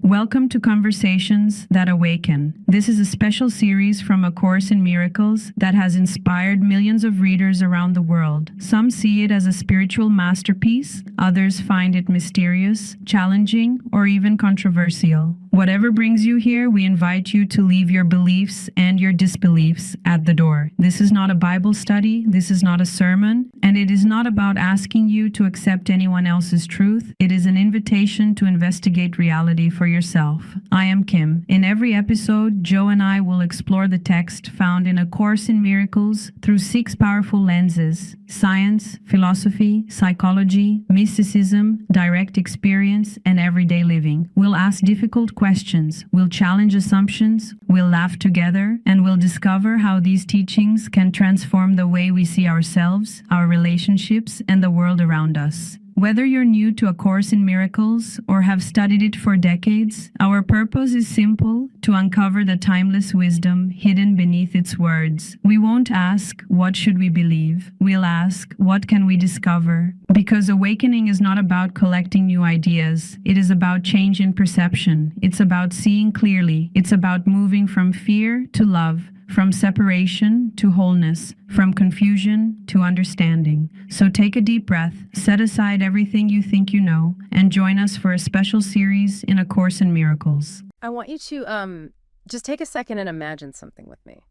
Welcome to Conversations That Awaken. This is a special series from A Course in Miracles that has inspired millions of readers around the world. Some see it as a spiritual masterpiece, others find it mysterious, challenging, or even controversial. Whatever brings you here, we invite you to leave your beliefs and your disbeliefs at the door. This is not a Bible study, this is not a sermon, and it is not about asking you to accept anyone else's truth. It is an invitation to investigate reality for yourself. I am Kim. In every episode, Joe and I will explore the text found in A Course in Miracles through 6 powerful lenses: science, philosophy, psychology, mysticism, direct experience, and everyday living. We'll ask difficult questions, we'll challenge assumptions, we'll laugh together, and we'll discover how these teachings can transform the way we see ourselves, our relationships, and the world around us. Whether you're new to A Course in Miracles or have studied it for decades, our purpose is simple: to uncover the timeless wisdom hidden beneath its words. We won't ask, what should we believe? We'll ask, what can we discover? Because awakening is not about collecting new ideas. It is about change in perception. It's about seeing clearly. It's about moving from fear to love, from separation to wholeness, from confusion to understanding. So take a deep breath, set aside everything you think you know, and join us for a special series in A Course in Miracles. I want you to just take a second and imagine something with me.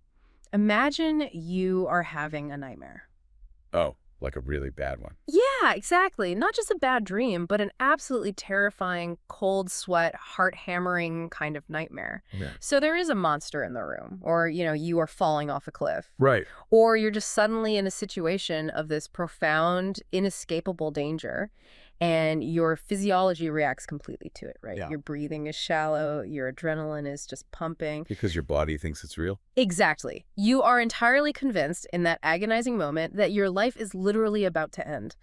Imagine you are having a nightmare. Oh, like a really bad one. Yeah, exactly. Not just a bad dream, but an absolutely terrifying, cold sweat, heart-hammering kind of nightmare. Yeah. So there is a monster in the room, or, you are falling off a cliff. Right. Or you're just suddenly in a situation of this profound, inescapable danger, and your physiology reacts completely to it, right? Yeah. Your breathing is shallow, your adrenaline is just pumping. Because your body thinks it's real? Exactly. You are entirely convinced in that agonizing moment that your life is literally about to end.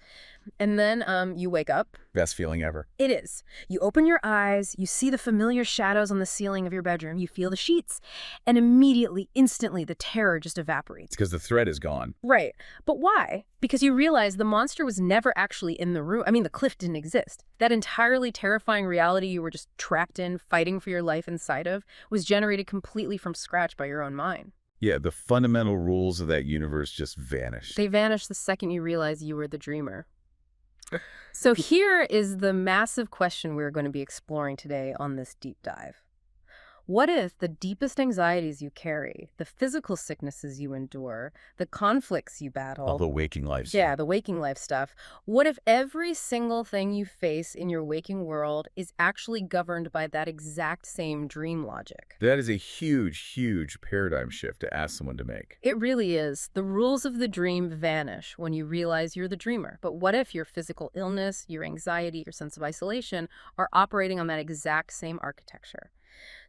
And then you wake up. Best feeling ever. It is. You open your eyes, you see the familiar shadows on the ceiling of your bedroom, you feel the sheets, and immediately, instantly, the terror just evaporates. It's because the threat is gone. Right. But why? Because you realize the monster was never actually in the room. I mean, the cliff didn't exist. That entirely terrifying reality you were just trapped in, fighting for your life inside of, was generated completely from scratch by your own mind. Yeah, the fundamental rules of that universe just vanish. They vanish the second you realize you were the dreamer. So here is the massive question we're going to be exploring today on this deep dive. What if the deepest anxieties you carry, the physical sicknesses you endure, the conflicts you battle, All the waking life. yeah, the waking life stuff, what if every single thing you face in your waking world is actually governed by that exact same dream logic? That is a huge, huge paradigm shift to ask someone to make. It really is. The rules of the dream vanish when you realize you're the dreamer. But what if your physical illness, your anxiety, your sense of isolation are operating on that exact same architecture?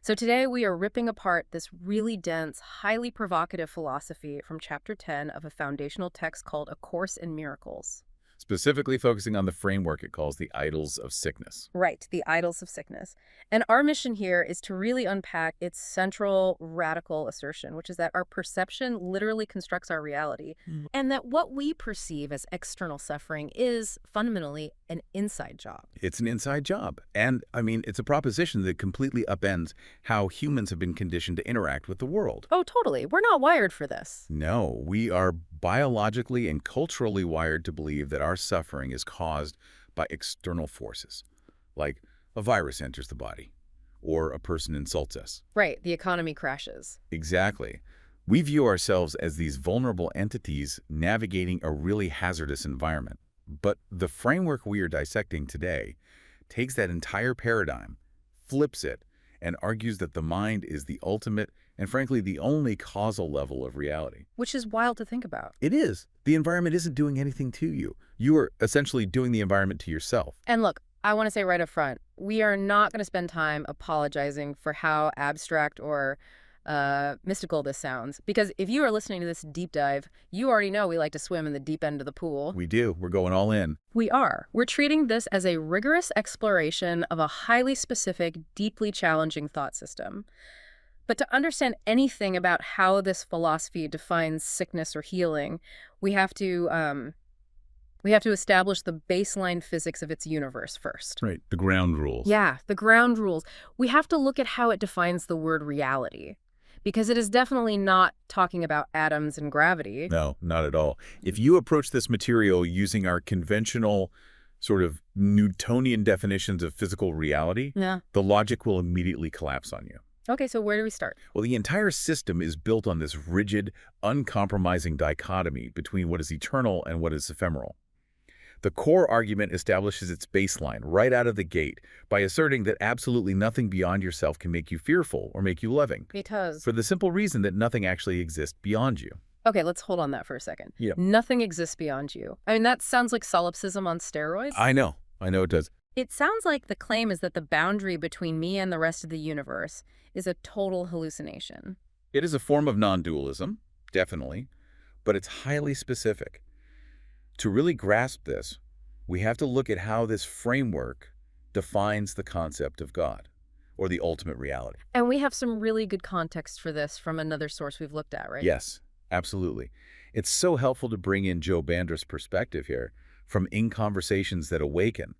So today we are ripping apart this really dense, highly provocative philosophy from Chapter 10 of a foundational text called A Course in Miracles. Specifically focusing on the framework it calls the idols of sickness. Right, the idols of sickness. And our mission here is to really unpack its central radical assertion, which is that our perception literally constructs our reality, and that what we perceive as external suffering is fundamentally an inside job. It's an inside job. And, it's a proposition that completely upends how humans have been conditioned to interact with the world. Oh, totally. We're not wired for this. No, we are biologically and culturally wired to believe that our suffering is caused by external forces, like a virus enters the body, or a person insults us. Right, the economy crashes. Exactly. We view ourselves as these vulnerable entities navigating a really hazardous environment. But the framework we are dissecting today takes that entire paradigm, flips it, and argues that the mind is the ultimate and, frankly, the only causal level of reality. Which is wild to think about. It is. The environment isn't doing anything to you. You are essentially doing the environment to yourself. And look, I want to say right up front, we are not going to spend time apologizing for how abstract or mystical this sounds. Because if you are listening to this deep dive, you already know we like to swim in the deep end of the pool. We do. We're going all in. We are. We're treating this as a rigorous exploration of a highly specific, deeply challenging thought system. But to understand anything about how this philosophy defines sickness or healing, we have to We have to establish the baseline physics of its universe first. Right, the ground rules. Yeah, the ground rules. We have to look at how it defines the word reality, because it is definitely not talking about atoms and gravity. No, not at all. If you approach this material using our conventional sort of Newtonian definitions of physical reality, Yeah. the logic will immediately collapse on you. Okay, so where do we start? Well, the entire system is built on this rigid, uncompromising dichotomy between what is eternal and what is ephemeral. The core argument establishes its baseline right out of the gate by asserting that absolutely nothing beyond yourself can make you fearful or make you loving, Because... for the simple reason that nothing actually exists beyond you. Okay, let's hold on that for a second. Yeah. Nothing exists beyond you. I mean, that sounds like solipsism on steroids. I know it does. It sounds like the claim is that the boundary between me and the rest of the universe is a total hallucination. It is a form of non-dualism, definitely, but it's highly specific. To really grasp this, we have to look at how this framework defines the concept of God, or the ultimate reality. And we have some really good context for this from another source we've looked at, right? Yes, absolutely. It's so helpful to bring in Joe Bandra's perspective here from In Conversations That Awaken.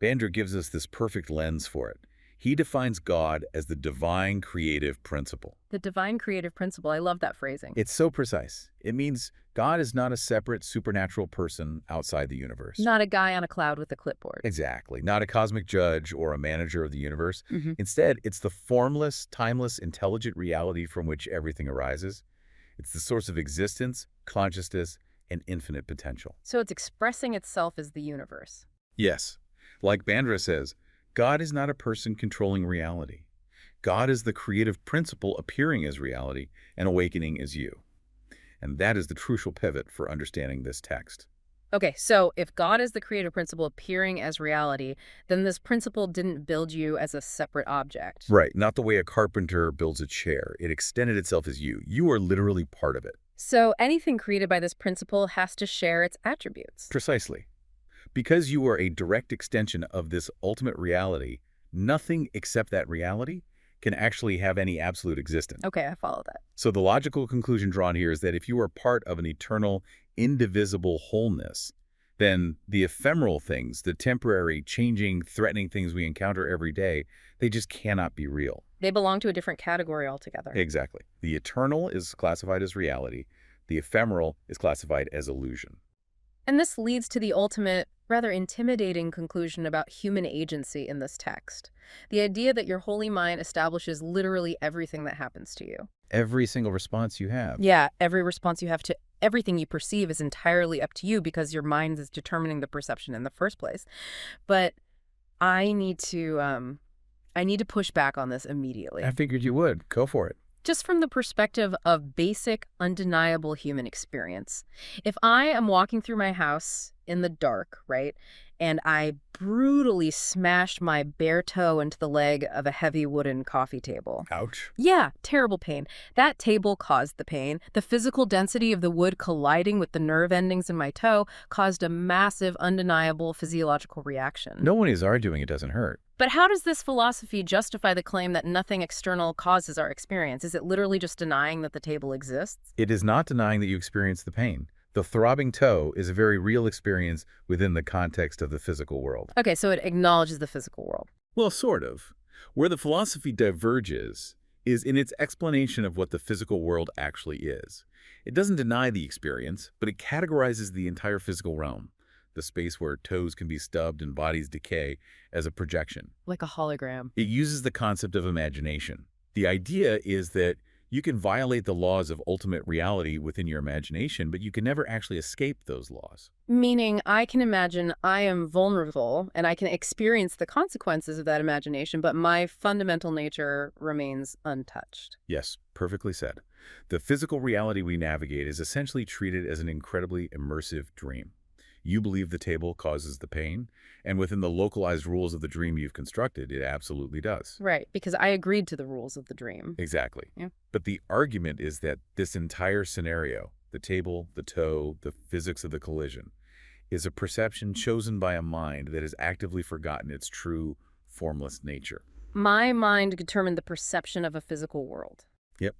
Bandra gives us this perfect lens for it. He defines God as the divine creative principle. The divine creative principle. I love that phrasing. It's so precise. It means God is not a separate supernatural person outside the universe. Not a guy on a cloud with a clipboard. Exactly. Not a cosmic judge or a manager of the universe. Mhm. Instead, it's the formless, timeless, intelligent reality from which everything arises. It's the source of existence, consciousness, and infinite potential. So it's expressing itself as the universe. Yes. Like Bandra says, God is not a person controlling reality. God is the creative principle appearing as reality and awakening as you. And that is the crucial pivot for understanding this text. Okay, so if God is the creative principle appearing as reality, then this principle didn't build you as a separate object. Right. Not the way a carpenter builds a chair. It extended itself as you. You are literally part of it. So anything created by this principle has to share its attributes. Precisely. Because you are a direct extension of this ultimate reality, nothing except that reality can actually have any absolute existence. Okay, I follow that. So the logical conclusion drawn here is that if you are part of an eternal, indivisible wholeness, then the ephemeral things, the temporary, changing, threatening things we encounter every day, they just cannot be real. They belong to a different category altogether. Exactly. The eternal is classified as reality. The ephemeral is classified as illusion. And this leads to the ultimate, rather intimidating conclusion about human agency in this text. The idea that your holy mind establishes literally everything that happens to you. Every single response you have. Yeah, every response you have to everything you perceive is entirely up to you because your mind is determining the perception in the first place. But I need to push back on this immediately. I figured you would. Go for it. Just from the perspective of basic, undeniable human experience. If I am walking through my house in the dark, right, and I brutally smashed my bare toe into the leg of a heavy wooden coffee table. Ouch. Yeah, terrible pain. That table caused the pain. The physical density of the wood colliding with the nerve endings in my toe caused a massive, undeniable physiological reaction. No one is arguing it doesn't hurt. But how does this philosophy justify the claim that nothing external causes our experience? Is it literally just denying that the table exists? It is not denying that you experience the pain. The throbbing toe is a very real experience within the context of the physical world. Okay, so it acknowledges the physical world. Well, sort of. Where the philosophy diverges is in its explanation of what the physical world actually is. It doesn't deny the experience, but it categorizes the entire physical realm, the space where toes can be stubbed and bodies decay, as a projection. Like a hologram. It uses the concept of imagination. The idea is that you can violate the laws of ultimate reality within your imagination, but you can never actually escape those laws. Meaning I can imagine I am vulnerable and I can experience the consequences of that imagination, but my fundamental nature remains untouched. Yes, perfectly said. The physical reality we navigate is essentially treated as an incredibly immersive dream. You believe the table causes the pain, and within the localized rules of the dream you've constructed, it absolutely does. Right, because I agreed to the rules of the dream. Exactly. Yeah. But the argument is that this entire scenario, the table, the toe, the physics of the collision, is a perception chosen by a mind that has actively forgotten its true, formless nature. My mind determined the perception of a physical world. Yep.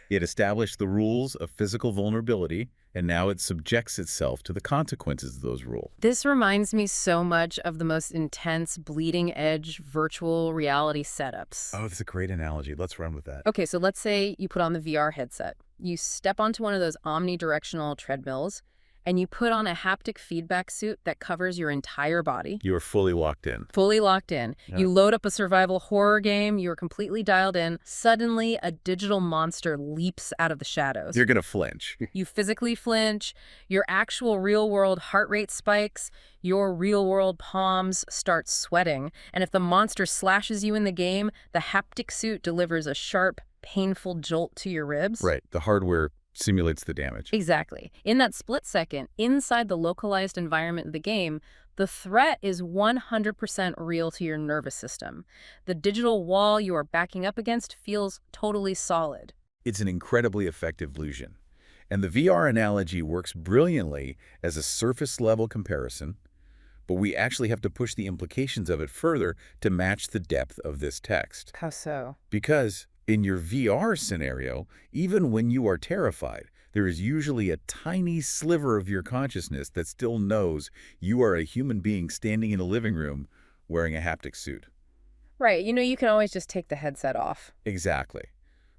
It established the rules of physical vulnerability and now it subjects itself to the consequences of those rules. This reminds me so much of the most intense, bleeding-edge virtual reality setups. Oh, that's a great analogy. Let's run with that. Okay, so let's say you put on the VR headset. You step onto one of those omnidirectional treadmills, and you put on a haptic feedback suit that covers your entire body. You are fully locked in. Fully locked in. Yeah. You load up a survival horror game, you're completely dialed in. Suddenly, a digital monster leaps out of the shadows. You're going to flinch. You physically flinch, your actual real-world heart rate spikes, your real-world palms start sweating, and if the monster slashes you in the game, the haptic suit delivers a sharp, painful jolt to your ribs. Right. The hardware simulates the damage. Exactly. In that split second, inside the localized environment of the game, the threat is 100% real to your nervous system. The digital wall you are backing up against feels totally solid. It's an incredibly effective illusion. And the VR analogy works brilliantly as a surface-level comparison, but we actually have to push the implications of it further to match the depth of this text. How so? Because in your VR scenario, even when you are terrified, there is usually a tiny sliver of your consciousness that still knows you are a human being standing in a living room wearing a haptic suit. Right. You can always just take the headset off. Exactly.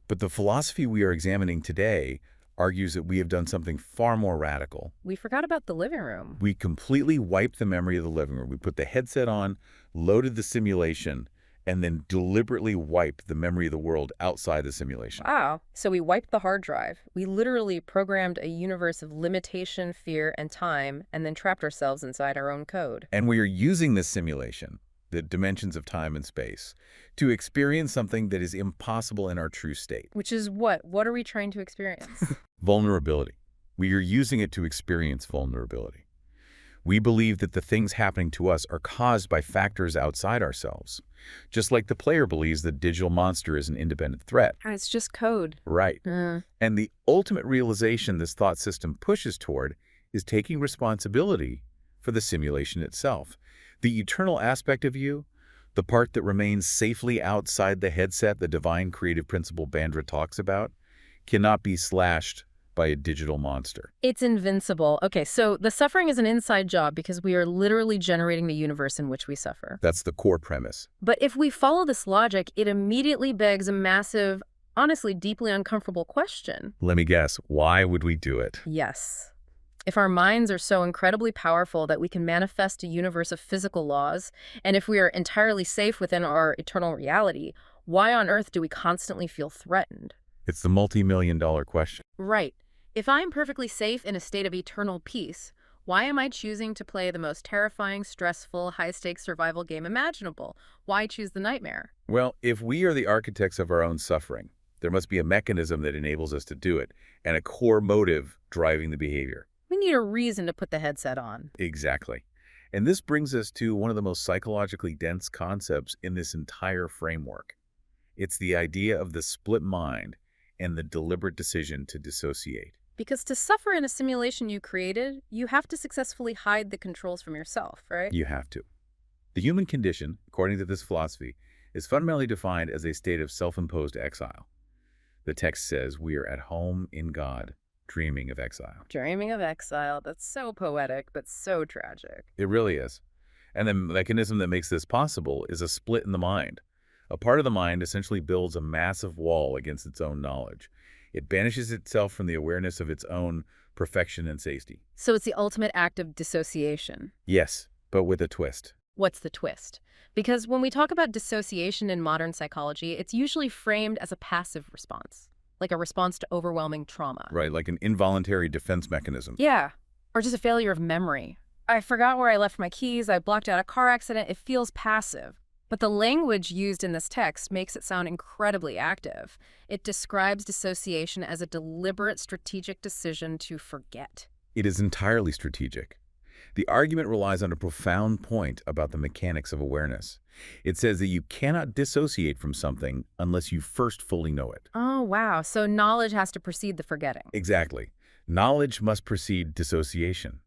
But the philosophy we are examining today argues that we have done something far more radical. We forgot about the living room. We completely wiped the memory of the living room. We put the headset on, loaded the simulation, and then deliberately wiped the memory of the world outside the simulation. Wow. So we wiped the hard drive. We literally programmed a universe of limitation, fear, and time, and then trapped ourselves inside our own code. And we are using this simulation, the dimensions of time and space, to experience something that is impossible in our true state. Which is what? What are we trying to experience? Vulnerability. We are using it to experience vulnerability. We believe that the things happening to us are caused by factors outside ourselves, just like the player believes the digital monster is an independent threat. It's just code. Right. And the ultimate realization this thought system pushes toward is taking responsibility for the simulation itself. The eternal aspect of you, the part that remains safely outside the headset the divine creative principle Bandra talks about, cannot be slashed by a digital monster. It's invincible. Okay, so the suffering is an inside job because we are literally generating the universe in which we suffer. That's the core premise. But if we follow this logic, it immediately begs a massive, honestly, deeply uncomfortable question. Let me guess, why would we do it? Yes. If our minds are so incredibly powerful that we can manifest a universe of physical laws, and if we are entirely safe within our eternal reality, why on earth do we constantly feel threatened? It's the multi-million-dollar question. Right. If I'm perfectly safe in a state of eternal peace, why am I choosing to play the most terrifying, stressful, high-stakes survival game imaginable? Why choose the nightmare? Well, if we are the architects of our own suffering, there must be a mechanism that enables us to do it, and a core motive driving the behavior. We need a reason to put the headset on. Exactly. And this brings us to one of the most psychologically dense concepts in this entire framework. It's the idea of the split mind and the deliberate decision to dissociate. Because to suffer in a simulation you created, you have to successfully hide the controls from yourself, right? You have to. The human condition, according to this philosophy, is fundamentally defined as a state of self-imposed exile. The text says we are at home in God, dreaming of exile. Dreaming of exile. That's so poetic, but so tragic. It really is. And the mechanism that makes this possible is a split in the mind. A part of the mind essentially builds a massive wall against its own knowledge. It banishes itself from the awareness of its own perfection and safety. So it's the ultimate act of dissociation. Yes, but with a twist. What's the twist? Because when we talk about dissociation in modern psychology, it's usually framed as a passive response, like a response to overwhelming trauma. Right, like an involuntary defense mechanism. Yeah, or just a failure of memory. I forgot where I left my keys, I blocked out a car accident, it feels passive. But the language used in this text makes it sound incredibly active. It describes dissociation as a deliberate strategic decision to forget. It is entirely strategic. The argument relies on a profound point about the mechanics of awareness. It says that you cannot dissociate from something unless you first fully know it. Oh, wow. So knowledge has to precede the forgetting. Exactly. Knowledge must precede dissociation.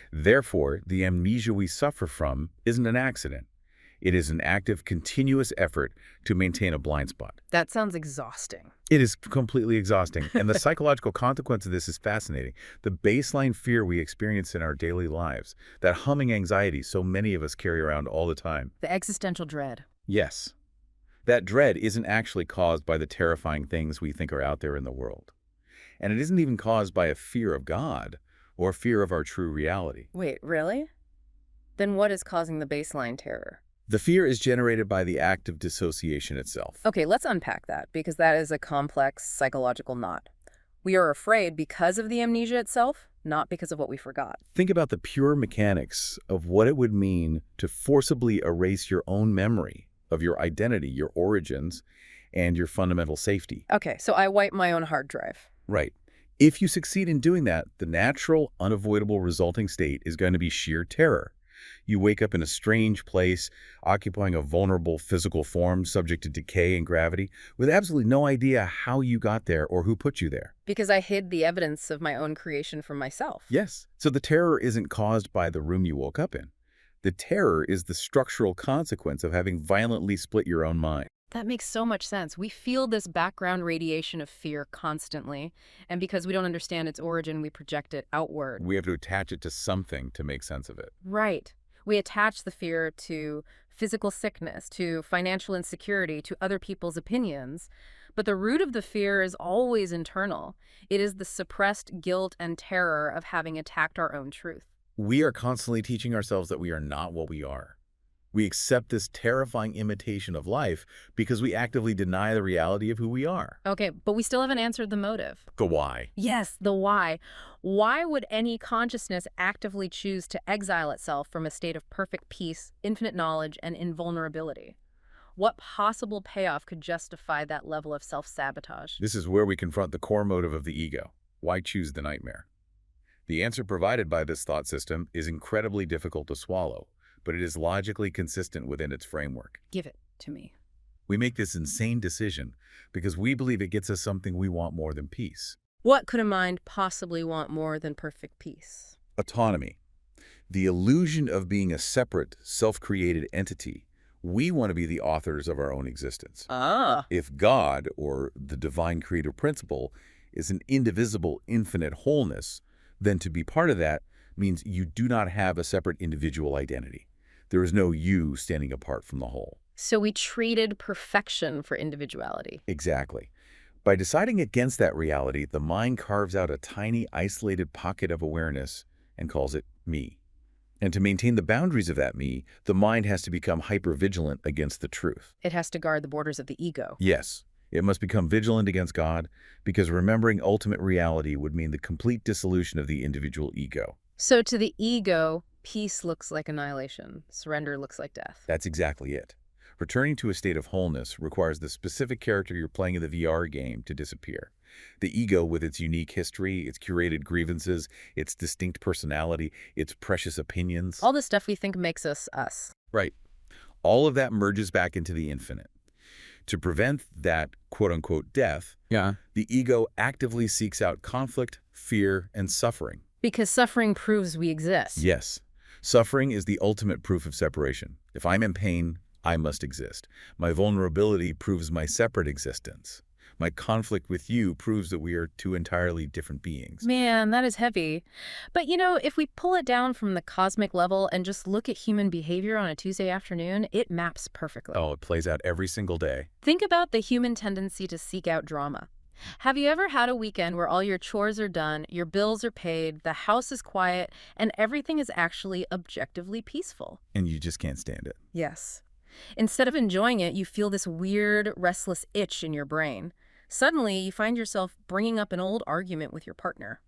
Therefore, the amnesia we suffer from isn't an accident. It is an active, continuous effort to maintain a blind spot. That sounds exhausting. It is completely exhausting, and the psychological consequence of this is fascinating. The baseline fear we experience in our daily lives, that humming anxiety so many of us carry around all the time. The existential dread. Yes, that dread isn't actually caused by the terrifying things we think are out there in the world. And it isn't even caused by a fear of God or fear of our true reality. Wait, really? Then what is causing the baseline terror? The fear is generated by the act of dissociation itself. Okay, let's unpack that, because that is a complex psychological knot. We are afraid because of the amnesia itself, not because of what we forgot. Think about the pure mechanics of what it would mean to forcibly erase your own memory of your identity, your origins, and your fundamental safety. Okay, so I wipe my own hard drive. Right. If you succeed in doing that, the natural, unavoidable resulting state is going to be sheer terror. You wake up in a strange place, occupying a vulnerable physical form subject to decay and gravity, with absolutely no idea how you got there or who put you there. Because I hid the evidence of my own creation from myself. Yes. So the terror isn't caused by the room you woke up in. The terror is the structural consequence of having violently split your own mind. That makes so much sense. We feel this background radiation of fear constantly, and because we don't understand its origin, we project it outward. We have to attach it to something to make sense of it. Right. We attach the fear to physical sickness, to financial insecurity, to other people's opinions. But the root of the fear is always internal. It is the suppressed guilt and terror of having attacked our own truth. We are constantly teaching ourselves that we are not what we are. We accept this terrifying imitation of life because we actively deny the reality of who we are. Okay, but we still haven't answered the motive. The why. Yes, the why. Why would any consciousness actively choose to exile itself from a state of perfect peace, infinite knowledge, and invulnerability? What possible payoff could justify that level of self-sabotage? This is where we confront the core motive of the ego. Why choose the nightmare? The answer provided by this thought system is incredibly difficult to swallow, but it is logically consistent within its framework. Give it to me. We make this insane decision because we believe it gets us something we want more than peace. What could a mind possibly want more than perfect peace? Autonomy. The illusion of being a separate, self-created entity. We want to be the authors of our own existence. If God, or the divine creator principle, is an indivisible, infinite wholeness, then to be part of that means you do not have a separate individual identity. There is no you standing apart from the whole. So we traded perfection for individuality. Exactly. By deciding against that reality, the mind carves out a tiny, isolated pocket of awareness and calls it me. And to maintain the boundaries of that me, the mind has to become hyper-vigilant against the truth. It has to guard the borders of the ego. Yes, it must become vigilant against God, because remembering ultimate reality would mean the complete dissolution of the individual ego. So to the ego, peace looks like annihilation. Surrender looks like death. That's exactly it. Returning to a state of wholeness requires the specific character you're playing in the VR game to disappear. The ego, with its unique history, its curated grievances, its distinct personality, its precious opinions. All the stuff we think makes us us. Right. All of that merges back into the infinite. To prevent that quote-unquote death, the ego actively seeks out conflict, fear, and suffering. Because suffering proves we exist. Yes. Suffering is the ultimate proof of separation. If I'm in pain, I must exist. My vulnerability proves my separate existence. My conflict with you proves that we are two entirely different beings. Man, that is heavy. But you know, if we pull it down from the cosmic level and just look at human behavior on a Tuesday afternoon, it maps perfectly. Oh, it plays out every single day. Think about the human tendency to seek out drama. Have you ever had a weekend where all your chores are done, your bills are paid, the house is quiet, and everything is actually objectively peaceful? And you just can't stand it. Yes. Instead of enjoying it, you feel this weird, restless itch in your brain. Suddenly, you find yourself bringing up an old argument with your partner.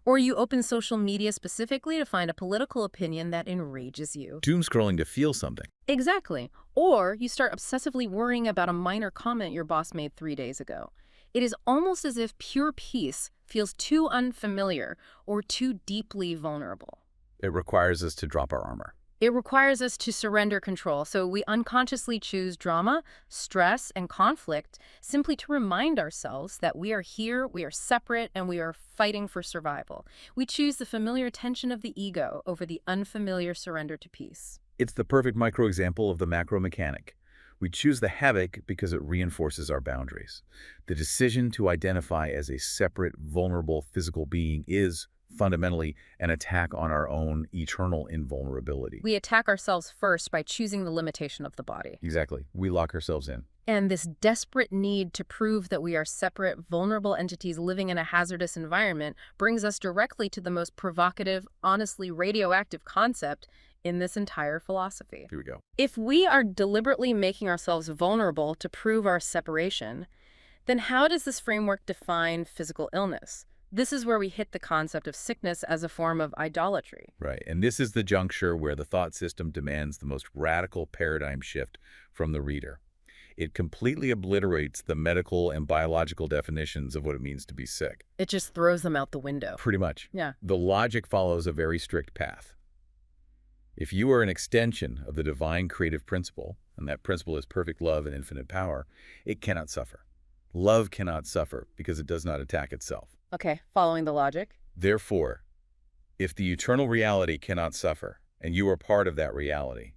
Or you open social media specifically to find a political opinion that enrages you. Doom scrolling to feel something. Exactly. Or you start obsessively worrying about a minor comment your boss made 3 days ago. It is almost as if pure peace feels too unfamiliar or too deeply vulnerable. It requires us to drop our armor. It requires us to surrender control, so we unconsciously choose drama, stress, and conflict simply to remind ourselves that we are here, we are separate, and we are fighting for survival. We choose the familiar tension of the ego over the unfamiliar surrender to peace. It's the perfect microexample of the macro mechanic. We choose the havoc because it reinforces our boundaries. The decision to identify as a separate, vulnerable physical being is fundamentally an attack on our own eternal invulnerability. We attack ourselves first by choosing the limitation of the body. Exactly. We lock ourselves in. And this desperate need to prove that we are separate, vulnerable entities living in a hazardous environment brings us directly to the most provocative, honestly radioactive concept in this entire philosophy. Here we go. If we are deliberately making ourselves vulnerable to prove our separation, then how does this framework define physical illness? This is where we hit the concept of sickness as a form of idolatry. Right. And this is the juncture where the thought system demands the most radical paradigm shift from the reader. It completely obliterates the medical and biological definitions of what it means to be sick. It just throws them out the window. Pretty much. Yeah. The logic follows a very strict path. If you are an extension of the divine creative principle, and that principle is perfect love and infinite power, it cannot suffer. Love cannot suffer because it does not attack itself. Okay, following the logic. Therefore, if the eternal reality cannot suffer, and you are part of that reality,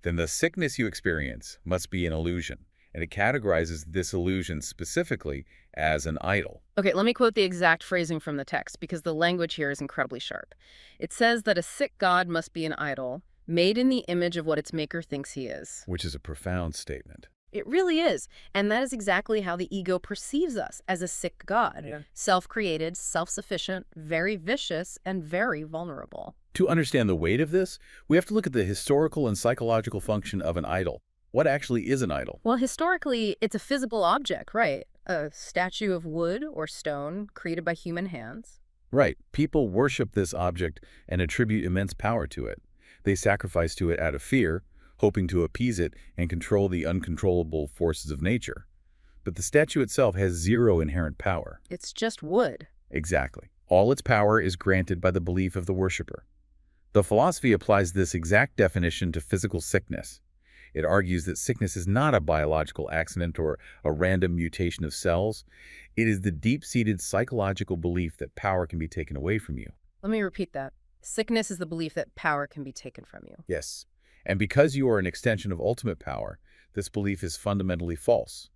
then the sickness you experience must be an illusion, and it categorizes this illusion specifically as an idol. Okay, let me quote the exact phrasing from the text because the language here is incredibly sharp. It says that a sick God must be an idol, made in the image of what its maker thinks he is. Which is a profound statement. It really is. And that is exactly how the ego perceives us, as a sick God. Yeah. Self-created, self-sufficient, very vicious, and very vulnerable. To understand the weight of this, we have to look at the historical and psychological function of an idol. What actually is an idol? Well, historically, it's a physical object, right? A statue of wood or stone created by human hands. Right. People worship this object and attribute immense power to it. They sacrifice to it out of fear, hoping to appease it and control the uncontrollable forces of nature. But the statue itself has zero inherent power. It's just wood. Exactly. All its power is granted by the belief of the worshiper. The philosophy applies this exact definition to physical sickness. It argues that sickness is not a biological accident or a random mutation of cells. It is the deep-seated psychological belief that power can be taken away from you. Let me repeat that. Sickness is the belief that power can be taken from you. Yes. And because you are an extension of ultimate power, this belief is fundamentally false.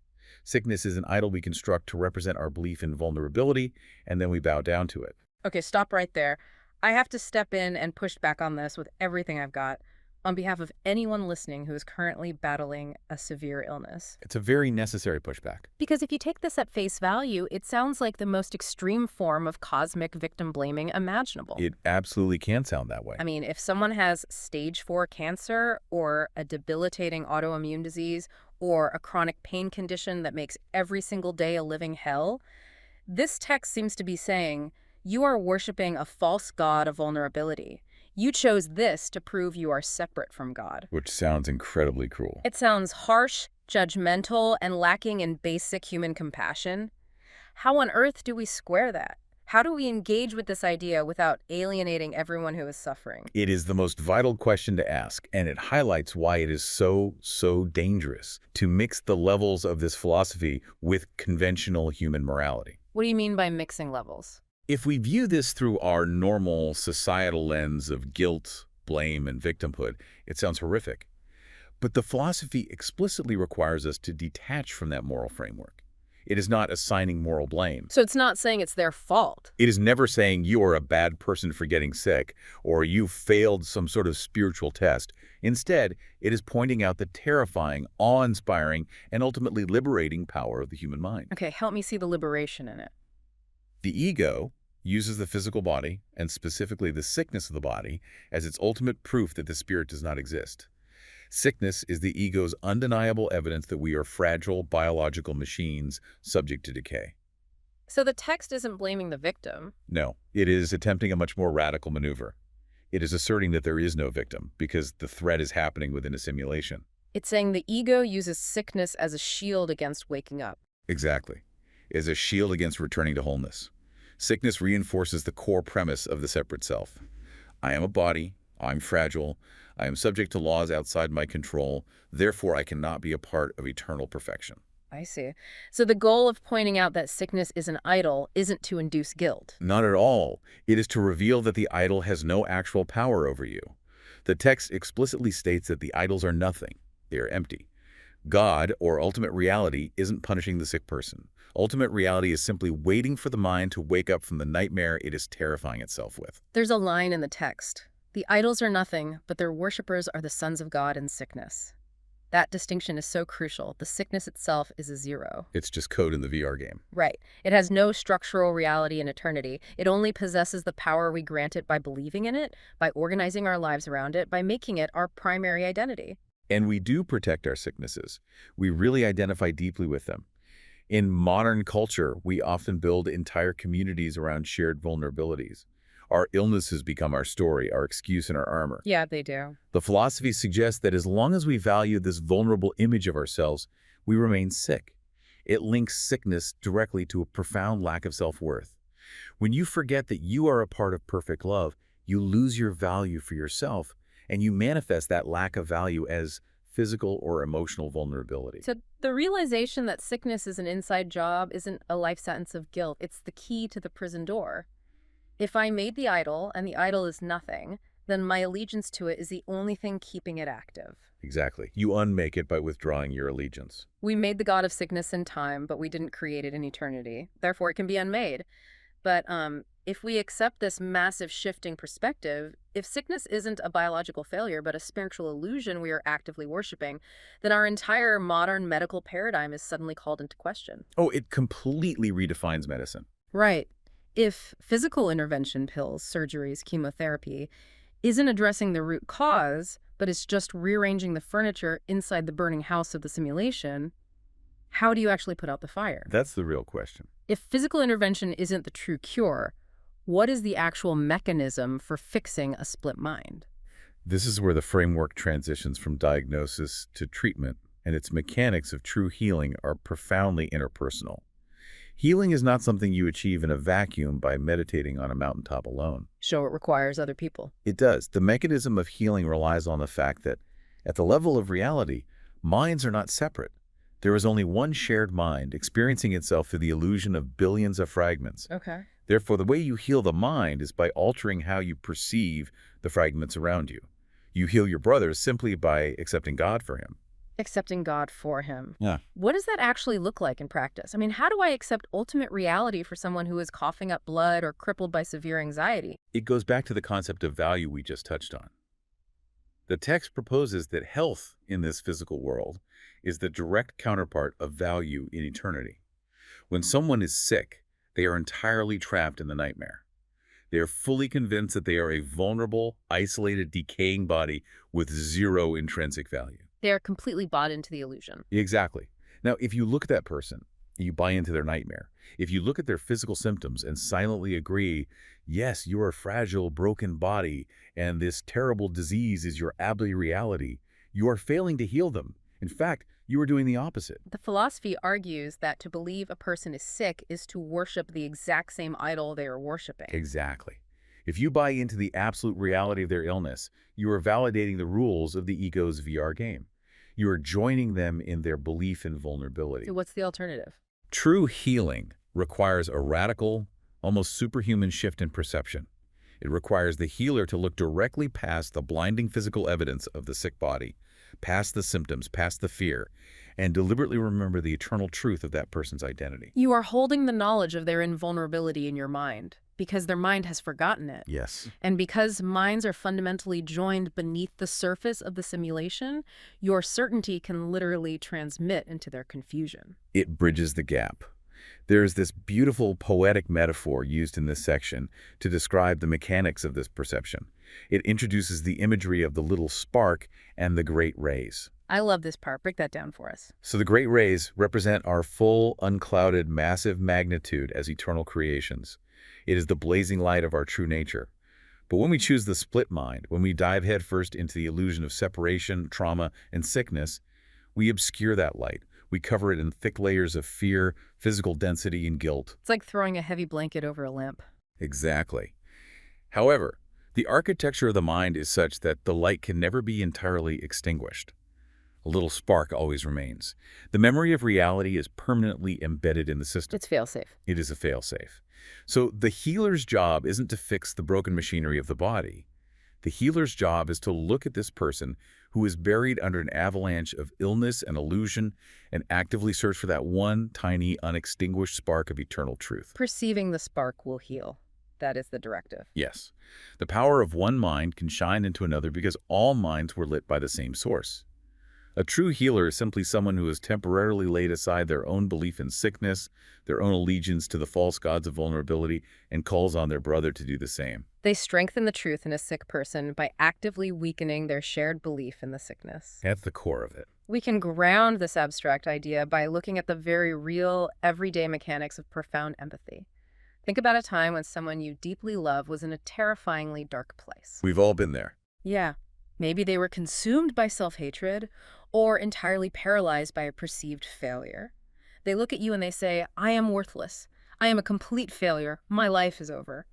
Sickness is an idol we construct to represent our belief in vulnerability, and then we bow down to it. Okay, stop right there. I have to step in and push back on this with everything I've got on behalf of anyone listening who is currently battling a severe illness. It's a very necessary pushback. Because if you take this at face value, it sounds like the most extreme form of cosmic victim blaming imaginable. It absolutely can sound that way. I mean, if someone has stage 4 cancer or a debilitating autoimmune disease or a chronic pain condition that makes every single day a living hell, this text seems to be saying, you are worshiping a false god of vulnerability. You chose this to prove you are separate from God. Which sounds incredibly cruel. It sounds harsh, judgmental, and lacking in basic human compassion. How on earth do we square that? How do we engage with this idea without alienating everyone who is suffering? It is the most vital question to ask, and it highlights why it is so dangerous to mix the levels of this philosophy with conventional human morality. What do you mean by mixing levels? If we view this through our normal societal lens of guilt, blame, and victimhood, it sounds horrific. But the philosophy explicitly requires us to detach from that moral framework. It is not assigning moral blame. So it's not saying it's their fault. It is never saying you are a bad person for getting sick or you failed some sort of spiritual test. Instead, it is pointing out the terrifying, awe-inspiring, and ultimately liberating power of the human mind. Okay, help me see the liberation in it. The ego uses the physical body, and specifically the sickness of the body, as its ultimate proof that the spirit does not exist. Sickness is the ego's undeniable evidence that we are fragile biological machines subject to decay. So the text isn't blaming the victim. No, it is attempting a much more radical maneuver. It is asserting that there is no victim because the threat is happening within a simulation. It's saying the ego uses sickness as a shield against waking up. Exactly. It is a shield against returning to wholeness. Sickness reinforces the core premise of the separate self. I am a body, I'm fragile, I am subject to laws outside my control, therefore I cannot be a part of eternal perfection. I see. So the goal of pointing out that sickness is an idol isn't to induce guilt. Not at all. It is to reveal that the idol has no actual power over you. The text explicitly states that the idols are nothing. They are empty. God, or ultimate reality, isn't punishing the sick person. Ultimate reality is simply waiting for the mind to wake up from the nightmare it is terrifying itself with. There's a line in the text. The idols are nothing, but their worshippers are the sons of God in sickness. That distinction is so crucial. The sickness itself is a zero. It's just code in the VR game. Right. It has no structural reality in eternity. It only possesses the power we grant it by believing in it, by organizing our lives around it, by making it our primary identity. And we do protect our sicknesses. We really identify deeply with them. In modern culture, we often build entire communities around shared vulnerabilities. Our illnesses become our story, our excuse, and our armor. Yeah, they do. The philosophy suggests that as long as we value this vulnerable image of ourselves, we remain sick. It links sickness directly to a profound lack of self-worth. When you forget that you are a part of perfect love, you lose your value for yourself, and you manifest that lack of value as physical or emotional vulnerability. So the realization that sickness is an inside job isn't a life sentence of guilt. It's the key to the prison door. If I made the idol and the idol is nothing, then my allegiance to it is the only thing keeping it active. Exactly. You unmake it by withdrawing your allegiance. We made the god of sickness in time, but we didn't create it in eternity. Therefore, it can be unmade. But if we accept this massive shifting perspective, if sickness isn't a biological failure but a spiritual illusion we are actively worshiping, then our entire modern medical paradigm is suddenly called into question. Oh, it completely redefines medicine. Right. If physical intervention, pills, surgeries, chemotherapy, isn't addressing the root cause, but it's just rearranging the furniture inside the burning house of the simulation, how do you actually put out the fire? That's the real question. If physical intervention isn't the true cure, what is the actual mechanism for fixing a split mind? This is where the framework transitions from diagnosis to treatment, and its mechanics of true healing are profoundly interpersonal. Healing is not something you achieve in a vacuum by meditating on a mountaintop alone. So it requires other people. It does. The mechanism of healing relies on the fact that, at the level of reality, minds are not separate. There is only one shared mind experiencing itself through the illusion of billions of fragments. Okay. Therefore, the way you heal the mind is by altering how you perceive the fragments around you. You heal your brother simply by accepting God for him. Accepting God for him. Yeah. What does that actually look like in practice? I mean, how do I accept ultimate reality for someone who is coughing up blood or crippled by severe anxiety? It goes back to the concept of value we just touched on. The text proposes that health in this physical world is the direct counterpart of value in eternity. When someone is sick, they are entirely trapped in the nightmare. They are fully convinced that they are a vulnerable, isolated, decaying body with zero intrinsic value. They are completely bought into the illusion. Exactly. Now, if you look at that person, you buy into their nightmare. If you look at their physical symptoms and silently agree, yes, you are a fragile, broken body, and this terrible disease is your ably reality, you are failing to heal them. In fact, you are doing the opposite. The philosophy argues that to believe a person is sick is to worship the exact same idol they are worshiping. Exactly. If you buy into the absolute reality of their illness, you are validating the rules of the ego's VR game. You are joining them in their belief in vulnerability. So what's the alternative? True healing requires a radical, almost superhuman shift in perception. It requires the healer to look directly past the blinding physical evidence of the sick body, past the symptoms, past the fear, and deliberately remember the eternal truth of that person's identity. You are holding the knowledge of their invulnerability in your mind because their mind has forgotten it. Yes. And because minds are fundamentally joined beneath the surface of the simulation, your certainty can literally transmit into their confusion. It bridges the gap. There's this beautiful poetic metaphor used in this section to describe the mechanics of this perception. It introduces the imagery of the little spark and the great rays. I love this part. Break that down for us. So the great rays represent our full, unclouded, massive magnitude as eternal creations. It is the blazing light of our true nature. But when we choose the split mind, when we dive headfirst into the illusion of separation, trauma, and sickness, we obscure that light. We cover it in thick layers of fear, physical density, and guilt. It's like throwing a heavy blanket over a lamp. Exactly. However, the architecture of the mind is such that the light can never be entirely extinguished. A little spark always remains. The memory of reality is permanently embedded in the system. It's fail-safe. It is a fail-safe. So the healer's job isn't to fix the broken machinery of the body. The healer's job is to look at this person who is buried under an avalanche of illness and illusion and actively search for that one tiny, unextinguished spark of eternal truth. Perceiving the spark will heal. That is the directive. Yes, the power of one mind can shine into another because all minds were lit by the same source. A true healer is simply someone who has temporarily laid aside their own belief in sickness, their own allegiance to the false gods of vulnerability, and calls on their brother to do the same. They strengthen the truth in a sick person by actively weakening their shared belief in the sickness. That's the core of it. We can ground this abstract idea by looking at the very real, everyday mechanics of profound empathy. Think about a time when someone you deeply love was in a terrifyingly dark place. We've all been there. Yeah. Maybe they were consumed by self-hatred or entirely paralyzed by a perceived failure. They look at you and they say, I am worthless. I am a complete failure. My life is over.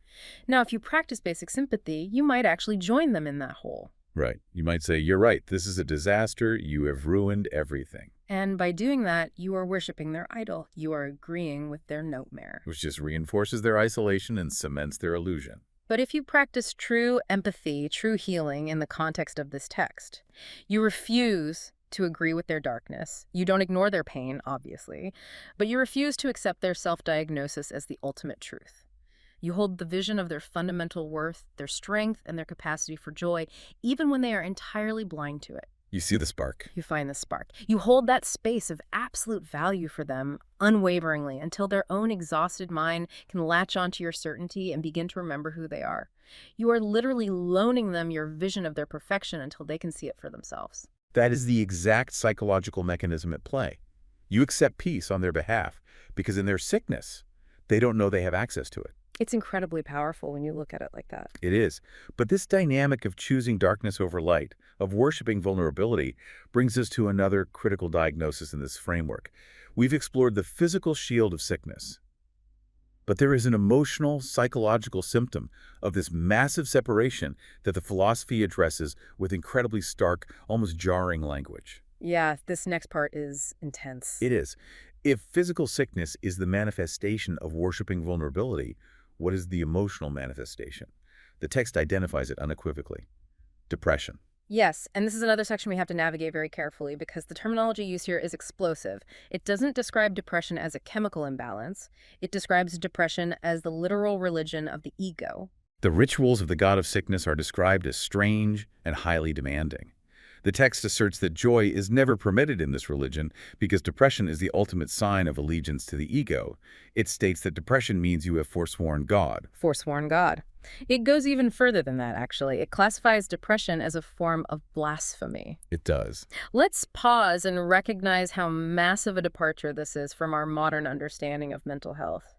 Now, if you practice basic sympathy, you might actually join them in that hole. Right. You might say, you're right. This is a disaster. You have ruined everything. And by doing that, you are worshiping their idol. You are agreeing with their nightmare. Which just reinforces their isolation and cements their illusion. But if you practice true empathy, true healing in the context of this text, you refuse to agree with their darkness. You don't ignore their pain, obviously, but you refuse to accept their self-diagnosis as the ultimate truth. You hold the vision of their fundamental worth, their strength, and their capacity for joy, even when they are entirely blind to it. You see the spark. You find the spark. You hold that space of absolute value for them unwaveringly until their own exhausted mind can latch onto your certainty and begin to remember who they are. You are literally loaning them your vision of their perfection until they can see it for themselves. That is the exact psychological mechanism at play. You accept peace on their behalf because in their sickness, they don't know they have access to it. It's incredibly powerful when you look at it like that. It is. But this dynamic of choosing darkness over light, of worshiping vulnerability, brings us to another critical diagnosis in this framework. We've explored the physical shield of sickness. But there is an emotional, psychological symptom of this massive separation that the philosophy addresses with incredibly stark, almost jarring language. Yeah, this next part is intense. It is. If physical sickness is the manifestation of worshiping vulnerability, what is the emotional manifestation? The text identifies it unequivocally. Depression. Yes, and this is another section we have to navigate very carefully because the terminology used here is explosive. It doesn't describe depression as a chemical imbalance. It describes depression as the literal religion of the ego. The rituals of the god of sickness are described as strange and highly demanding. The text asserts that joy is never permitted in this religion because depression is the ultimate sign of allegiance to the ego. It states that depression means you have forsworn God. Forsworn God. It goes even further than that, actually. It classifies depression as a form of blasphemy. It does. Let's pause and recognize how massive a departure this is from our modern understanding of mental health.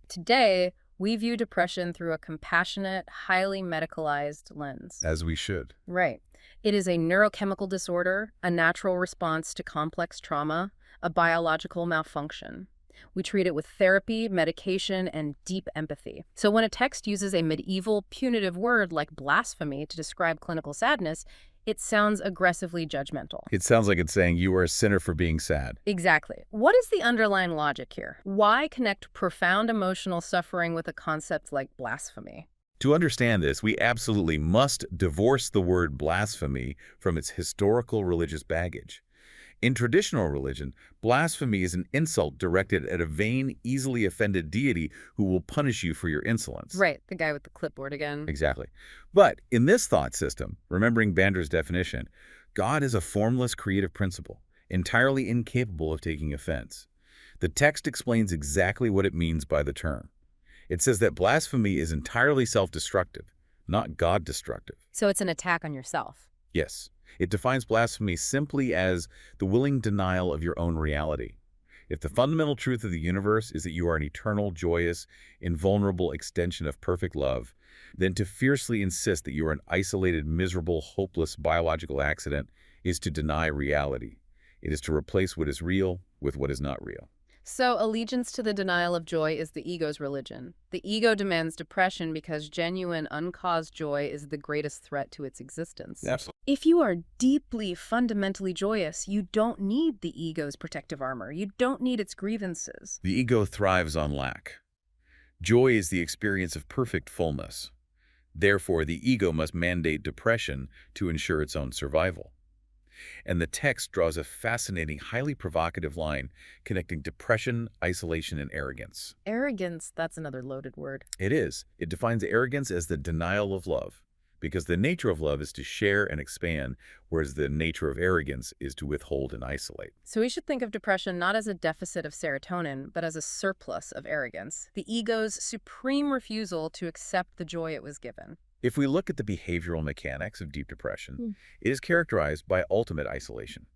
Today, we view depression through a compassionate, highly medicalized lens. As we should. Right. It is a neurochemical disorder, a natural response to complex trauma, a biological malfunction. We treat it with therapy, medication, and deep empathy. So when a text uses a medieval punitive word like blasphemy to describe clinical sadness, it sounds aggressively judgmental. It sounds like it's saying you are a sinner for being sad. Exactly. What is the underlying logic here? Why connect profound emotional suffering with a concept like blasphemy? To understand this, we absolutely must divorce the word blasphemy from its historical religious baggage. In traditional religion, blasphemy is an insult directed at a vain, easily offended deity who will punish you for your insolence. Right, the guy with the clipboard again. Exactly. But in this thought system, remembering Bander's definition, God is a formless creative principle, entirely incapable of taking offense. The text explains exactly what it means by the term. It says that blasphemy is entirely self-destructive, not God-destructive. So it's an attack on yourself. Yes. It defines blasphemy simply as the willing denial of your own reality. If the fundamental truth of the universe is that you are an eternal, joyous, invulnerable extension of perfect love, then to fiercely insist that you are an isolated, miserable, hopeless biological accident is to deny reality. It is to replace what is real with what is not real. So allegiance to the denial of joy is the ego's religion. The ego demands depression because genuine, uncaused joy is the greatest threat to its existence. Absolutely. If you are deeply, fundamentally joyous, you don't need the ego's protective armor. You don't need its grievances. The ego thrives on lack. Joy is the experience of perfect fullness. Therefore, the ego must mandate depression to ensure its own survival. And the text draws a fascinating, highly provocative line connecting depression, isolation, and arrogance. Arrogance, that's another loaded word. It is. It defines arrogance as the denial of love, because the nature of love is to share and expand, whereas the nature of arrogance is to withhold and isolate. So we should think of depression not as a deficit of serotonin, but as a surplus of arrogance, the ego's supreme refusal to accept the joy it was given. If we look at the behavioral mechanics of deep depression, it is characterized by ultimate isolation.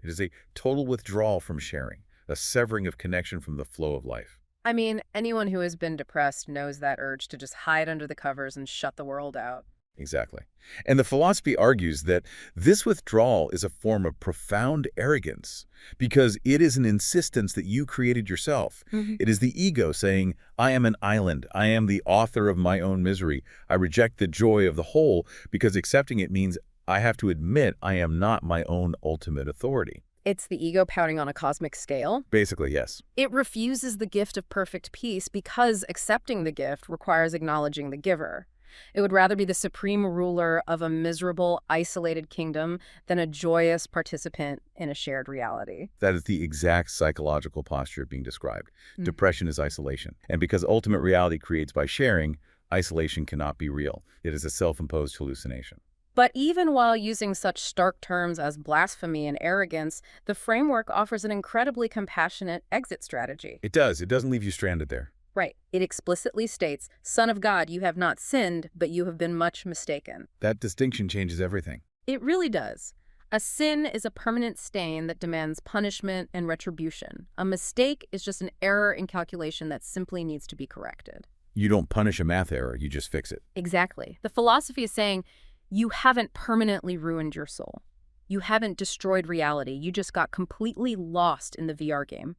It is a total withdrawal from sharing, a severing of connection from the flow of life. I mean, anyone who has been depressed knows that urge to just hide under the covers and shut the world out. Exactly. And the philosophy argues that this withdrawal is a form of profound arrogance because it is an insistence that you created yourself. It is the ego saying, I am an island. I am the author of my own misery. I reject the joy of the whole because accepting it means I have to admit I am not my own ultimate authority. It's the ego pouting on a cosmic scale. Basically, yes. It refuses the gift of perfect peace because accepting the gift requires acknowledging the giver. It would rather be the supreme ruler of a miserable, isolated kingdom than a joyous participant in a shared reality. That is the exact psychological posture being described. Depression is isolation. And because ultimate reality creates by sharing, isolation cannot be real. It is a self-imposed hallucination. But even while using such stark terms as blasphemy and arrogance, the framework offers an incredibly compassionate exit strategy. It does. It doesn't leave you stranded there. Right. It explicitly states, Son of God, you have not sinned, but you have been much mistaken. That distinction changes everything. It really does. A sin is a permanent stain that demands punishment and retribution. A mistake is just an error in calculation that simply needs to be corrected. You don't punish a math error, you just fix it. Exactly. The philosophy is saying, you haven't permanently ruined your soul. You haven't destroyed reality. You just got completely lost in the VR game.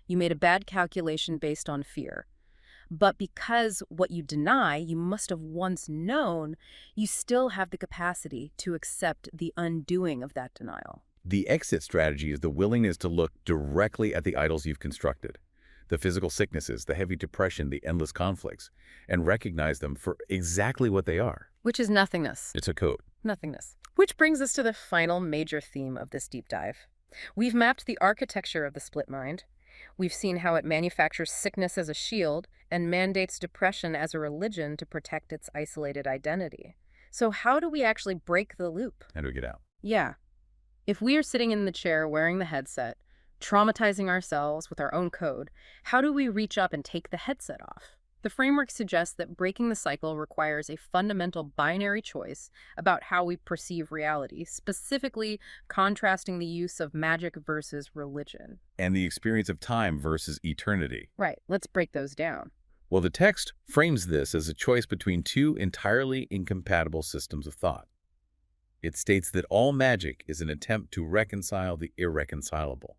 You made a bad calculation based on fear. But because what you deny, you must have once known, you still have the capacity to accept the undoing of that denial. The exit strategy is the willingness to look directly at the idols you've constructed, the physical sicknesses, the heavy depression, the endless conflicts, and recognize them for exactly what they are. Which is nothingness. It's a code. Nothingness. Which brings us to the final major theme of this deep dive. We've mapped the architecture of the split mind. We've seen how it manufactures sickness as a shield and mandates depression as a religion to protect its isolated identity. So how do we actually break the loop? How do we get out? Yeah. If we are sitting in the chair wearing the headset, traumatizing ourselves with our own code, how do we reach up and take the headset off? The framework suggests that breaking the cycle requires a fundamental binary choice about how we perceive reality, specifically contrasting the use of magic versus religion. And the experience of time versus eternity. Right, let's break those down. Well, the text frames this as a choice between two entirely incompatible systems of thought. It states that all magic is an attempt to reconcile the irreconcilable,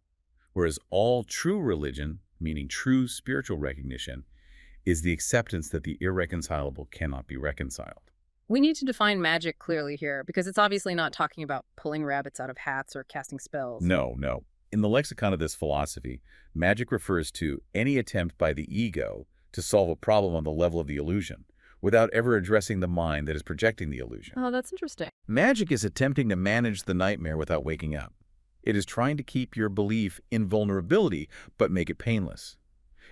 whereas all true religion, meaning true spiritual recognition, is the acceptance that the irreconcilable cannot be reconciled. We need to define magic clearly here, because it's obviously not talking about pulling rabbits out of hats or casting spells. No. In the lexicon of this philosophy, magic refers to any attempt by the ego to solve a problem on the level of the illusion, without ever addressing the mind that is projecting the illusion. Oh, that's interesting. Magic is attempting to manage the nightmare without waking up. It is trying to keep your belief in vulnerability, but make it painless.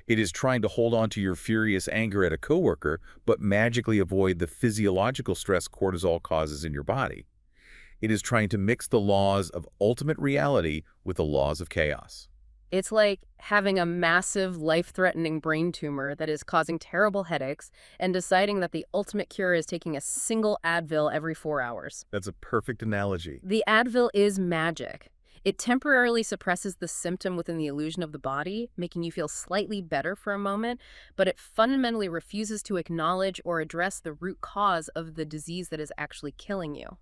It is trying to hold on to your furious anger at a coworker, but magically avoid the physiological stress cortisol causes in your body. It is trying to mix the laws of ultimate reality with the laws of chaos. It's like having a massive, life-threatening brain tumor that is causing terrible headaches and deciding that the ultimate cure is taking a single Advil every 4 hours. That's a perfect analogy. The Advil is magic. It temporarily suppresses the symptom within the illusion of the body, making you feel slightly better for a moment, but it fundamentally refuses to acknowledge or address the root cause of the disease that is actually killing you.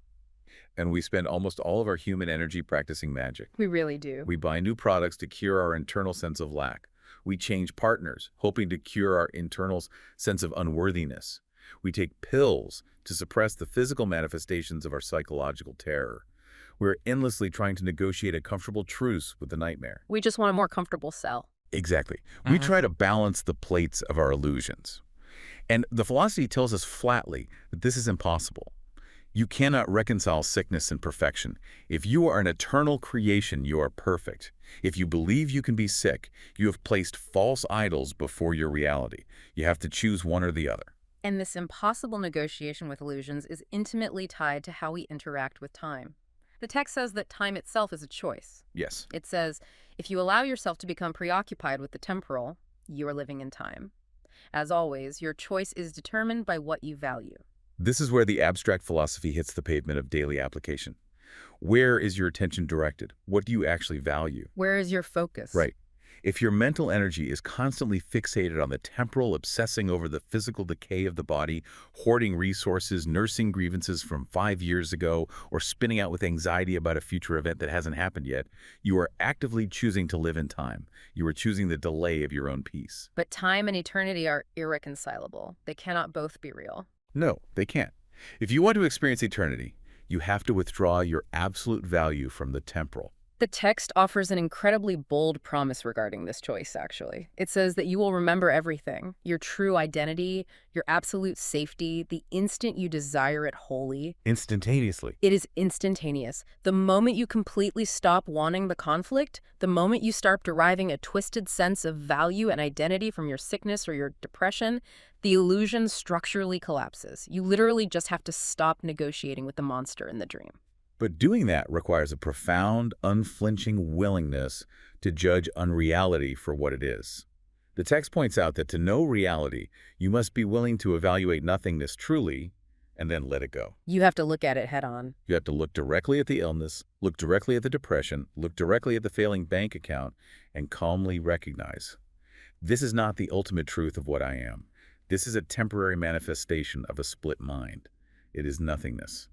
And we spend almost all of our human energy practicing magic. We really do. We buy new products to cure our internal sense of lack. We change partners, hoping to cure our internal sense of unworthiness. We take pills to suppress the physical manifestations of our psychological terror. We're endlessly trying to negotiate a comfortable truce with the nightmare. We just want a more comfortable cell. Exactly. We try to balance the plates of our illusions. And the philosophy tells us flatly that this is impossible. You cannot reconcile sickness and perfection. If you are an eternal creation, you are perfect. If you believe you can be sick, you have placed false idols before your reality. You have to choose one or the other. And this impossible negotiation with illusions is intimately tied to how we interact with time. The text says that time itself is a choice. Yes. It says, if you allow yourself to become preoccupied with the temporal, you are living in time. As always, your choice is determined by what you value. This is where the abstract philosophy hits the pavement of daily application. Where is your attention directed? What do you actually value? Where is your focus? Right. If your mental energy is constantly fixated on the temporal, obsessing over the physical decay of the body, hoarding resources, nursing grievances from 5 years ago, or spinning out with anxiety about a future event that hasn't happened yet, you are actively choosing to live in time. You are choosing the delay of your own peace. But time and eternity are irreconcilable. They cannot both be real. No, they can't. If you want to experience eternity, you have to withdraw your absolute value from the temporal. The text offers an incredibly bold promise regarding this choice, actually. It says that you will remember everything, your true identity, your absolute safety, the instant you desire it wholly. Instantaneously. It is instantaneous. The moment you completely stop wanting the conflict, the moment you start deriving a twisted sense of value and identity from your sickness or your depression, the illusion structurally collapses. You literally just have to stop negotiating with the monster in the dream. But doing that requires a profound, unflinching willingness to judge unreality for what it is. The text points out that to know reality, you must be willing to evaluate nothingness truly and then let it go. You have to look at it head on. You have to look directly at the illness, look directly at the depression, look directly at the failing bank account, and calmly recognize, this is not the ultimate truth of what I am. This is a temporary manifestation of a split mind. It is nothingness.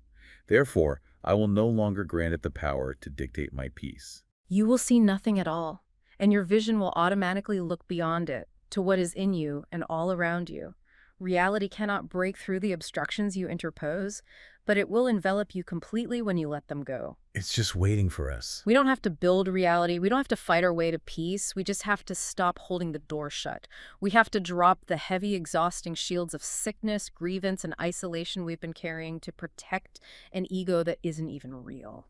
Therefore, I will no longer grant it the power to dictate my peace. You will see nothing at all, and your vision will automatically look beyond it, to what is in you and all around you. Reality cannot break through the obstructions you interpose, but it will envelop you completely when you let them go. It's just waiting for us. We don't have to build reality. We don't have to fight our way to peace. We just have to stop holding the door shut. We have to drop the heavy, exhausting shields of sickness, grievance, and isolation we've been carrying to protect an ego that isn't even real.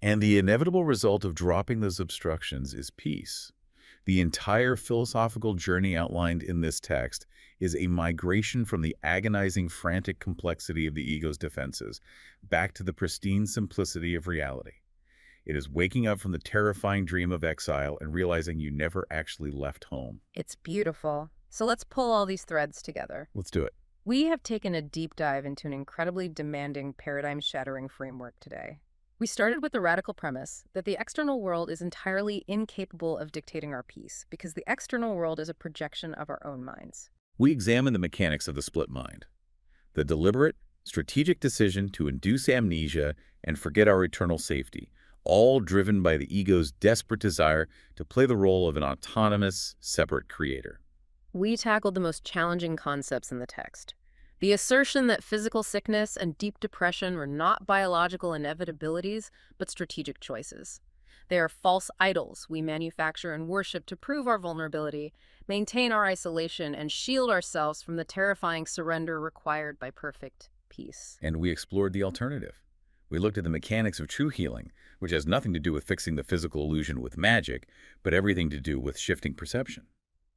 And the inevitable result of dropping those obstructions is peace. The entire philosophical journey outlined in this text is a migration from the agonizing, frantic complexity of the ego's defenses back to the pristine simplicity of reality. It is waking up from the terrifying dream of exile and realizing you never actually left home. It's beautiful. So let's pull all these threads together. Let's do it. We have taken a deep dive into an incredibly demanding, paradigm-shattering framework today. We started with the radical premise that the external world is entirely incapable of dictating our peace because the external world is a projection of our own minds. We examine the mechanics of the split mind, the deliberate, strategic decision to induce amnesia and forget our eternal safety, all driven by the ego's desperate desire to play the role of an autonomous, separate creator. We tackled the most challenging concepts in the text. The assertion that physical sickness and deep depression were not biological inevitabilities, but strategic choices. They are false idols we manufacture and worship to prove our vulnerability, maintain our isolation, and shield ourselves from the terrifying surrender required by perfect peace. And we explored the alternative. We looked at the mechanics of true healing, which has nothing to do with fixing the physical illusion with magic, but everything to do with shifting perception.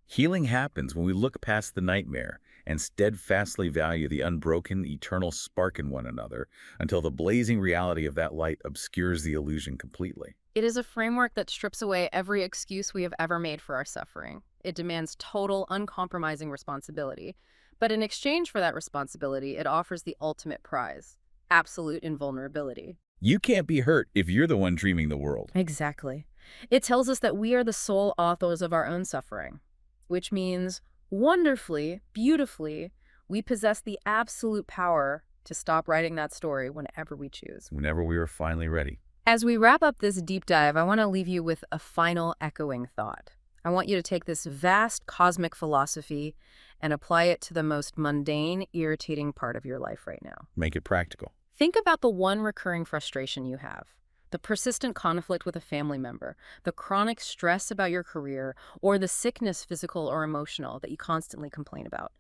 Healing happens when we look past the nightmare and steadfastly value the unbroken, eternal spark in one another until the blazing reality of that light obscures the illusion completely. It is a framework that strips away every excuse we have ever made for our suffering. It demands total, uncompromising responsibility. But in exchange for that responsibility, it offers the ultimate prize: absolute invulnerability. You can't be hurt if you're the one dreaming the world. Exactly. It tells us that we are the sole authors of our own suffering, which means, wonderfully, beautifully, we possess the absolute power to stop writing that story whenever we choose. Whenever we are finally ready. As we wrap up this deep dive, I want to leave you with a final echoing thought. I want you to take this vast cosmic philosophy and apply it to the most mundane, irritating part of your life right now. Make it practical. Think about the one recurring frustration you have. the persistent conflict with a family member, the chronic stress about your career, or the sickness, physical or emotional, that you constantly complain about.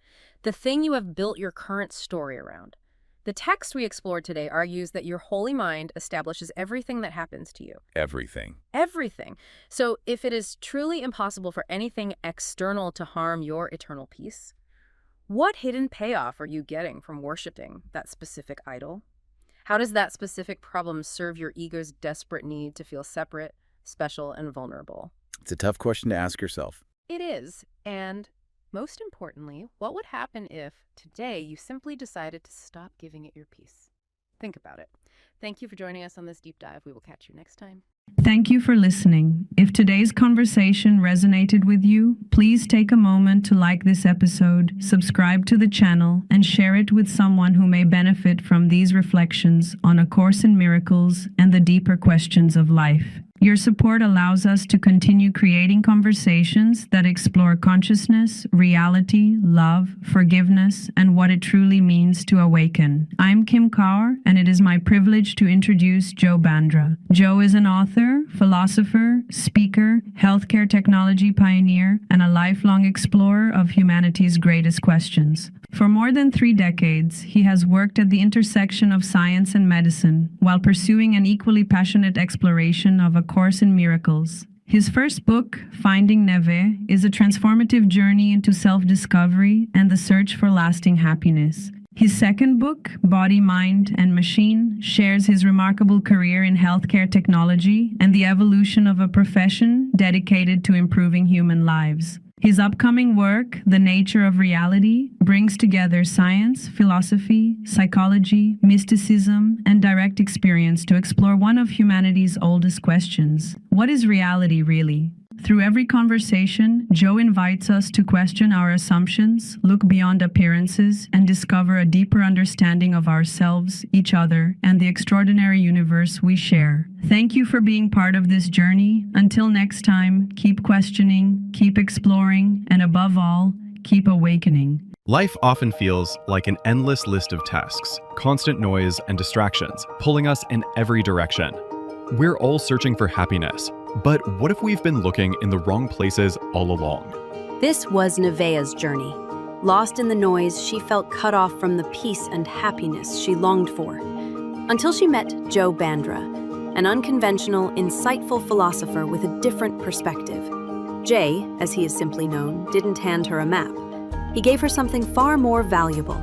The thing you have built your current story around. The text we explored today argues that your holy mind establishes everything that happens to you. Everything. Everything. So if it is truly impossible for anything external to harm your eternal peace, what hidden payoff are you getting from worshiping that specific idol? How does that specific problem serve your ego's desperate need to feel separate, special, and vulnerable? It's a tough question to ask yourself. It is. And most importantly, what would happen if today you simply decided to stop giving it your peace? Think about it. Thank you for joining us on this deep dive. We will catch you next time. Thank you for listening. If today's conversation resonated with you, please take a moment to like this episode, subscribe to the channel, and share it with someone who may benefit from these reflections on A Course in Miracles and the deeper questions of life. Your support allows us to continue creating conversations that explore consciousness, reality, love, forgiveness, and what it truly means to awaken. I'm Kim Kaur, and it is my privilege to introduce Jo Bandra. Jo is an author, philosopher, speaker, healthcare technology pioneer, and a lifelong explorer of humanity's greatest questions. For more than 3 decades, he has worked at the intersection of science and medicine while pursuing an equally passionate exploration of A Course in Miracles. His first book, Finding Neve, is a transformative journey into self-discovery and the search for lasting happiness. His second book, Body, Mind, and Machine, shares his remarkable career in healthcare technology and the evolution of a profession dedicated to improving human lives. His upcoming work, The Nature of Reality, brings together science, philosophy, psychology, mysticism, and direct experience to explore one of humanity's oldest questions. What is reality really? Through every conversation, Jo invites us to question our assumptions, look beyond appearances, and discover a deeper understanding of ourselves, each other, and the extraordinary universe we share. Thank you for being part of this journey. Until next time, keep questioning, keep exploring, and above all, keep awakening. Life often feels like an endless list of tasks, constant noise and distractions, pulling us in every direction. We're all searching for happiness, but what if we've been looking in the wrong places all along? This was Nevaeh's journey. Lost in the noise, she felt cut off from the peace and happiness she longed for, until she met Jo Bandra, an unconventional, insightful philosopher with a different perspective. Jay, as he is simply known, didn't hand her a map. He gave her something far more valuable,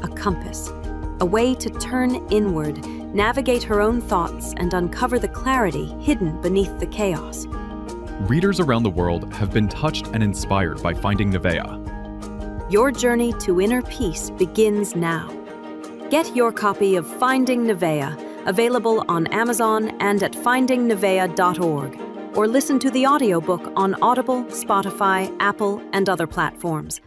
a compass, a way to turn inward, navigate her own thoughts, and uncover the clarity hidden beneath the chaos. Readers around the world have been touched and inspired by Finding Nevaeh. Your journey to inner peace begins now. Get your copy of Finding Nevaeh, available on Amazon and at findingnevaeh.org, or listen to the audiobook on Audible, Spotify, Apple, and other platforms.